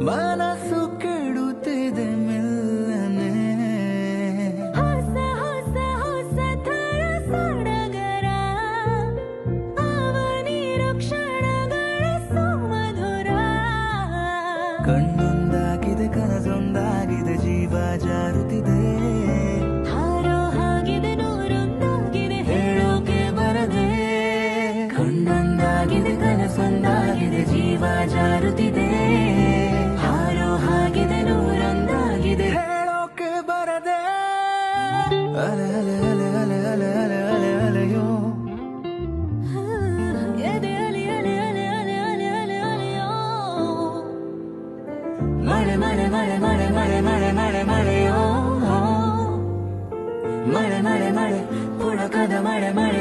ಮನಸ್ಸು ಕೆಡುತ್ತಿದೆ ಮೆಲ್ಲನೆ. ಹೊಸ ಹೊಸ ಹೊಸ ಥರ ಸಡಗರ, ಅವನಿರೋ ಕ್ಷಣಗಳೇ ಸುಮಧುರ. ಕಣ್ಣೊಂದಾಗಿದೆ ಕನಸೊಂದಾಗಿದೆ ಜೀವ ಜಾರುತ್ತಿದೆ. ಹಾರೋ ಹಾಗಿದೆ ನೂರೊಂದಾಗಿದೆ ಹೇಳೋಕೆ ಬರದೆ. ಕಣ್ಣೊಂದಾಗಿದೆ ಕನಸೊಂದಾಗಿದೆ ಜೀವ ಜಾರುತ್ತಿದೆ. ಹಾರೋ ಹಾಗಿದೆ ನೂರೊಂದಾಗಿದೆ ಹೇಳೋಕೆ ಬರದೆ. ಅಲೆ ಅಲೆ ಅಲೆ ಅಲೆ ಅಲೆ ಅಲೆ ಅಲೆ ಅಲೆಯೋ. ಎದೆ ಅಲೆ ಅಲೆ ಅಲೆ ಅಲೆ ಅಲೆ ಅಲೆ ಅಲೆಯೋ. ಮಳೆ ಮಳೆ ಮಳೆ ಮಳೆ ಮಳೆ ಮಳೆ ಮಳೆ ಮಳೆಯೋ. ಮಳೆ ಮಳೆ ಮಳೆ ಪುಳಕದ ಮಳೆ ಮಳೆ.